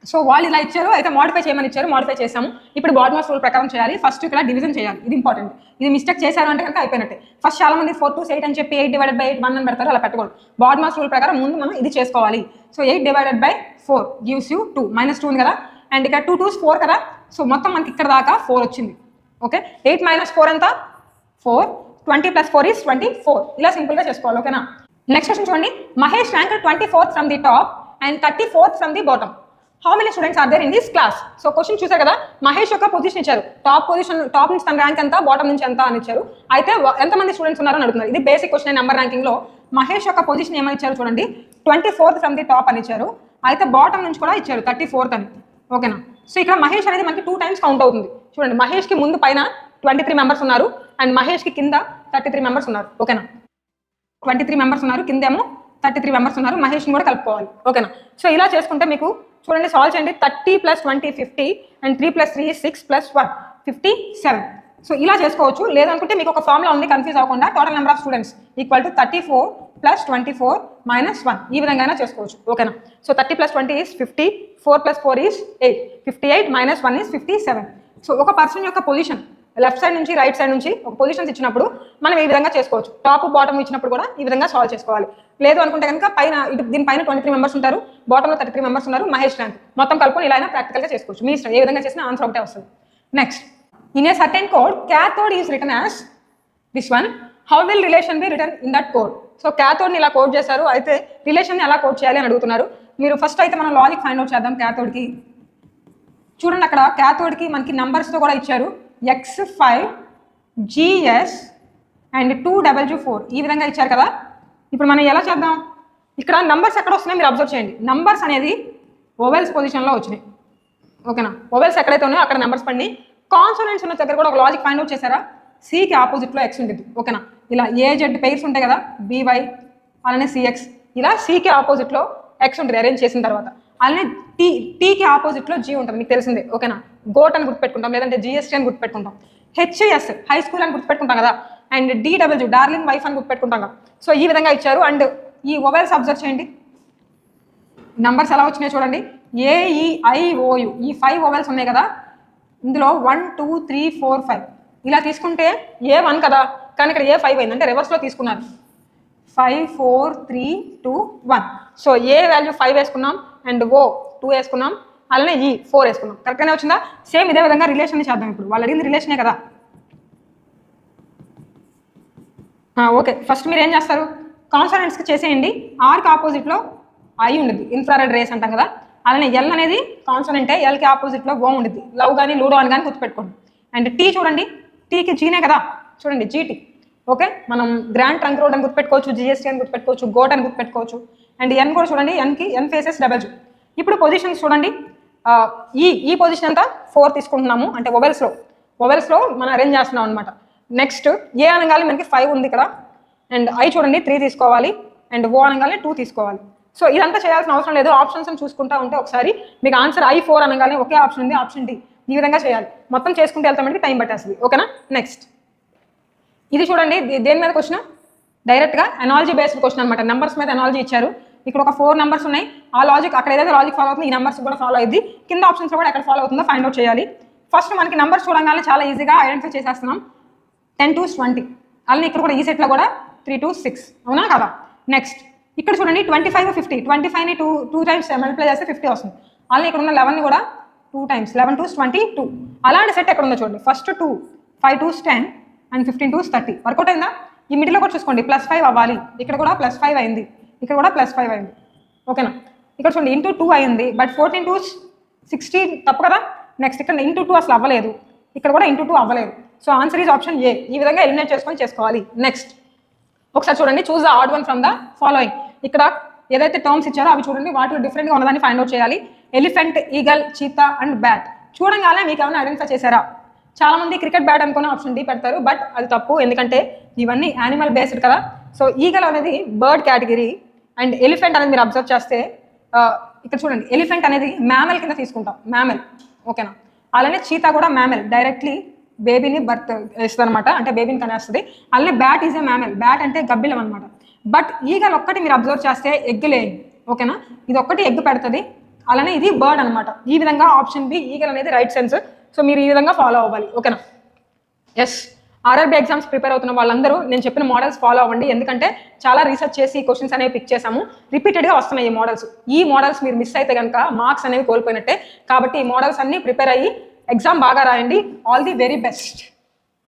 సో వాళ్ళు ఇలా ఇచ్చారు, అయితే మాడిఫై చేయమని ఇచ్చారు, మాడిఫై చేసాము. ఇప్పుడు బాడ్మాస్ రూల్ ప్రకారం చేయాలి. ఫస్ట్ ఇక్కడ డివిజన్ చేయాలి, ఇది ఇంపార్టెంట్. ఇది మిస్టేక్ చేశారు అంటే కనుక అయిపోయినట్టే. ఫస్ట్ చాలా మంది 4 2 8 అని చెప్పి 8 / 8 1 అని పెడతారు, అలా పెట్టకూడదు. బాడ్మాస్ రూల్ ప్రకారం ముందు మనం ఇది చేసుకోవాలి. సో 8 / 4 గివ్స్ యూ 2, -2 ఉంది కదా, అండ్ ఇక్కడ 2 2s 4 కదా. సో మొత్తం మనకి ఇక్కడ దాకా 4 వచ్చింది. ఓకే, 8 - 4 ఎంత? 4. 20 + 4 is 24. ఇలా సింపుల్గా చేసుకోవాలి. ఓకేనా? నెక్స్ట్ క్వశ్చన్ చూడండి. Mahesh rank 24th from the top and 34th from the bottom. How many students are there in this class? So question చూసారు కదా, మహేష్ యొక్క పొజిషన్ ఇచ్చారు, టాప్ నుంచి తన ర్యాంక్ ఎంత, బాటమ్ నుంచి ఎంత అని ఇచ్చారు. అయితే ఎంతమంది స్టూడెంట్స్ ఉన్నారని అడుగుతున్నారు. ఇది బేసిక్ క్వశ్చన్. నెంబర్ ర్యాంకింగ్లో మహేష్ యొక్క పొజిషన్ ఏమని ఇచ్చారు చూడండి, 24th ఫ్రమ్ ది టాప్ అని ఇచ్చారు. అయితే బాటమ్ నుంచి కూడా ఇచ్చారు 34th అని. ఓకేనా? సో ఇక్కడ మహేష్ అనేది మనకి 2 times కౌంట్ అవుతుంది. చూడండి, మహేష్కి ముందు పైన 23 మెంబర్స్ ఉన్నారు, అండ్ మహేష్కి కింద 33 మెంబర్స్ ఉన్నారు. ఓకేనా? 23 మెంబర్స్ ఉన్నారు, కిందేమో 33 మెంబర్స్ ఉన్నారు. మహేష్ని కూడా కలుపుకోవాలి. ఓకేనా? సో ఇలా చేసుకుంటే మీకు చూడండి, సాల్వ్ చేయండి. 30 + 20 50, అండ్ 3 + 3 6 + 1 57. సో ఇలా చేసుకోవచ్చు. లేదనుకుంటే మీకు ఒక ఫార్ములా ఉంది, కన్ఫ్యూజ్ అవ్వకుండా. Total number of students equal to 34 + 24 - 1. ఈ విధంగా చేసుకోవచ్చు. ఓకేనా? So 30 + 20 is 50, 4 + 4 is 8, 58 - 1 is 57. So ఒక పర్సన్ యొక్క పొజిషన్ లెఫ్ట్ సైడ్ నుంచి రైట్ సైడ్ నుంచి ఒక పొజిషన్స్ ఇచ్చినప్పుడు మనం ఈ విధంగా చేసుకోవచ్చు. టాప్ బాటమ్ ఇచ్చినప్పుడు కూడా ఈ విధంగా సాల్వ్ చేసుకోవాలి. లేదు అనుకుంటే కనుక పైన దీనిపైన 23 మెంబర్స్ ఉంటారు, బాటంలో 33 మెంబర్స్ ఉన్నారు, మహేష్ ర్యాంక్ మొత్తం కలుపుకొని ఇలా అయినా ప్రాక్టికల్గా చేసుకోవచ్చు. మీ ఇష్టం, ఏ విధంగా చేసినా ఆన్సర్ ఒకటే వస్తుంది. Next, in a certain code cathode is written as this one. How will relation be written in that code? So క్యాథోడ్ని ఇలా కోడ్ చేశారు, అయితే రిలేషన్ని ఎలా కోడ్ చేయాలి అని అడుగుతున్నారు. మీరు ఫస్ట్ అయితే మనం లాజిక్ ఫైండ్ అవుట్ చేద్దాం. క్యాథోడ్కి చూడండి, అక్కడ క్యాథోడ్కి మనకి నంబర్స్తో కూడా ఇచ్చారు. X5 GS అండ్ 2W4 ఈ విధంగా ఇచ్చారు కదా. ఇప్పుడు మనం ఎలా చేద్దాం? ఇక్కడ నంబర్స్ ఎక్కడ వస్తున్నాయో మీరు అబ్జర్వ్ చేయండి. నంబర్స్ అనేది ఓవెల్స్ పొజిషన్లో వచ్చినాయి. ఓకేనా? ఓవెల్స్ ఎక్కడైతే ఉన్నాయో అక్కడ నెంబర్స్ పడి. కాన్సోనెంట్స్ ఉన్న దగ్గర కూడా ఒక లాజిక్ ఫైండ్ అవుట్ చేశారా? సికి ఆపోజిట్లో ఎక్స్ ఉంటుంది. ఓకేనా? ఇలా ఏజెడ్ పెయిర్స్ ఉంటాయి కదా, BY అలానే CX, ఇలా సికి ఆపోజిట్లో ఎక్స్ ఉంటుంది అరేంజ్ చేసిన తర్వాత. అలానే టీకి ఆపోజిట్లో G ఉంటుంది, మీకు తెలిసిందే. ఓకేనా? గోట్ అని గుర్తుపెట్టుకుంటాం, లేదంటే GST అని గుర్తుపెట్టుకుంటాం. HS హై స్కూల్ అని గుర్తుపెట్టుకుంటాం కదా, అండ్ DW డార్లింగ్ వైఫ్ అని గుర్తుపెట్టుకుంటాం కదా. సో ఈ విధంగా ఇచ్చారు. అండ్ ఈ ఓవెల్స్ అబ్జర్వ్ చేయండి, నంబర్స్ ఎలా వచ్చినాయి చూడండి. AEIOU ఈ 5 ఓవెల్స్ ఉన్నాయి కదా, ఇందులో 1 2 3 4 5 ఇలా తీసుకుంటే A1 కదా, కానీ ఇక్కడ A5 అయింది, అంటే రివర్స్లో తీసుకున్నారు. 5 4 3 2 1. సో A వాల్యూ 5 వేసుకున్నాం, అండ్ O 2 వేసుకున్నాం, అలానే E 4 వేసుకున్నాం. కరెక్ట్గానే వచ్చిందా? సేమ్ ఇదే విధంగా రిలేషన్ చేద్దాం. ఇప్పుడు వాళ్ళు అడిగింది రిలేషనే కదా. ఓకే, ఫస్ట్ మీరు ఏం చేస్తారు? కాన్సోనెంట్స్కి చేసేయండి. ఆర్కి ఆపోజిట్లో ఐ ఉండిద్ది, ఇన్ఫ్రారెడ్ రేస్ అంటాం కదా. అలానే ఎల్ అనేది కాన్సోనెంటే, ఎల్కి ఆపోజిట్లో ఓ ఉండిద్ది, లవ్ కానీ లూడో అని కానీ గుర్తుపెట్టుకోండి. అండ్ టీ చూడండి, టీకి జీనే కదా, చూడండి GT. ఓకే, మనం గ్రాండ్ ట్రంక్ రోడ్ అని గుర్తుపెట్టుకోవచ్చు, GST అని గుర్తుపెట్టుకోవచ్చు, గోట్ అని గుర్తుపెట్టుకోవచ్చు. అండ్ ఎన్ కూడా చూడండి, ఎన్ ఫేసెస్ డబల్. ఇప్పుడు పొజిషన్స్ చూడండి, ఈ పొజిషన్ అంతా 4 తీసుకుంటున్నాము, అంటే ఓవెల్స్లో మనం అరేంజ్ చేస్తున్నాం అనమాట. నెక్స్ట్ ఏ అనగానే మనకి 5 ఉంది ఇక్కడ, అండ్ ఐ చూడండి 3 తీసుకోవాలి, అండ్ ఓ అనగానే 2 తీసుకోవాలి. సో ఇదంతా చేయాల్సిన అవసరం లేదు, ఆప్షన్స్ చూసుకుంటా ఉంటే ఒకసారి మీకు ఆన్సర్ I4 అనగానే ఒకే ఆప్షన్ ఉంది, ఆప్షన్ D. ఈ విధంగా చేయాలి, మొత్తం చేసుకుంటే వెళ్తామంటే టైం పట్టేస్తుంది. ఓకేనా? నెక్స్ట్ ఇది చూడండి, దేని మీద క్వశ్చన్? డైరెక్ట్గా అనాలజీ బేస్డ్ క్వశ్చన్ అనమాట. నెంబర్స్ మీద అనాలజీ ఇచ్చారు. ఇక్కడ ఒక 4 నెంబర్స్ ఉన్నాయి, ఆ లాజిక్ అక్కడ ఏదైతే లాజిక్ ఫాలో అవుతుంది ఈ నెంబర్స్ కూడా ఫాలో అయ్యింది. కింద ఆప్షన్స్ కూడా ఎక్కడ ఫాలో అవుతుందో ఫైండ్ అవుట్ చేయాలి. ఫస్ట్ మనకి నెంబర్స్ చూడగానే చాలా ఈజీగా ఐడెంటిఫై చేసేస్తున్నాం. 10 to 20, అలానే ఇక్కడ కూడా ఈ సెట్లో కూడా 3 to 6, అవునా కదా? నెక్స్ట్ ఇక్కడ చూడండి 25 50, 25ని 2 times మల్టిప్లై చేస్తే 50 వస్తుంది. అలానే ఇక్కడ ఉన్న 11ని కూడా 2 times, 11 to 22. అలాంటి సెట్ ఎక్కడ ఉందో చూడండి. First 2, 5 to 10 and 15 to 30. Work out అయిందా? ఈ మిడిల్లో కూడా చూసుకోండి, +5 అవ్వాలి. ఇక్కడ కూడా +5 అయింది, ఇక్కడ కూడా +5 అయింది. ఓకేనా? ఇక్కడ చూడండి ఇంటూ 2 అయింది, బట్ 14 to 16 తప్పు కదా. నెక్స్ట్ ఇక్కడ ఇంటూ 2 అసలు అవ్వలేదు, ఇక్కడ కూడా ఇంటూ 2 అవ్వలేదు. So answer is option A. ఈ విధంగా ఎలిమినేట్ చేసుకొని చేసుకోవాలి. నెక్స్ట్ ఒకసారి చూడండి, choose the odd one from the following. ఇక్కడ ఏదైతే టర్మ్స్ ఇచ్చారో అవి చూడండి, వాటిలో డిఫరెంట్గా ఉన్నదాన్ని ఫైండ్ అవుట్ చేయాలి. Elephant, eagle, cheetah and bat. చూడంగానే మీకు ఏమైనా ఐడెంటిఫై చేశారా? చాలా మంది క్రికెట్ బ్యాట్ అనుకుని ఆప్షన్ డి పెడతారు, బట్ అది తప్పు, ఎందుకంటే ఇవన్నీ యానిమల్ బేస్డ్ కదా. సో ఈగల్ అనేది బర్డ్ కేటగిరీ అండ్ ఎలిఫెంట్ అనేది మీరు అబ్జర్వ్ చేస్తే ఇక్కడ చూడండి, ఎలిఫెంట్ అనేది మ్యామల్ కింద తీసుకుంటాం, మ్యామల్, ఓకేనా. అలానే చీతా కూడా మ్యామల్, డైరెక్ట్లీ బేబీని బర్త్ ఇస్తుంది అనమాట, అంటే బేబీని కనేస్తుంది. అలానే bat is a mammal, bat అంటే గబ్బిలం అనమాట. బట్ ఈగల్ ఒక్కటి మీరు అబ్జర్వ్ చేస్తే ఎగ్ లేని, ఓకేనా, ఇది ఒక్కటి ఎగ్ పెడుతుంది. అలానే ఇది బర్డ్ అనమాట. ఈ విధంగా ఆప్షన్ బి ఈగల్ అనేది రైట్ సెన్స్. సో మీరు ఈ విధంగా ఫాలో అవ్వాలి, ఓకేనా. ఎస్, ఆర్ఆర్బీ ఎగ్జామ్స్ ప్రిపేర్ అవుతున్న వాళ్ళందరూ నేను చెప్పిన మోడల్స్ ఫాలో అవ్వండి, ఎందుకంటే చాలా రీసెర్చ్ చేసి క్వశ్చన్స్ అనేవి పిక్ చేసాము. రిపీటెడ్గా వస్తున్నాయి ఈ మోడల్స్ మీరు మిస్ అయితే కనుక మార్క్స్ అనేవి కోల్పోయినట్టే. కాబట్టి ఈ మోడల్స్ అన్ని ప్రిపేర్ అయ్యి ఎగ్జామ్ బాగా రాయండి. All the very best.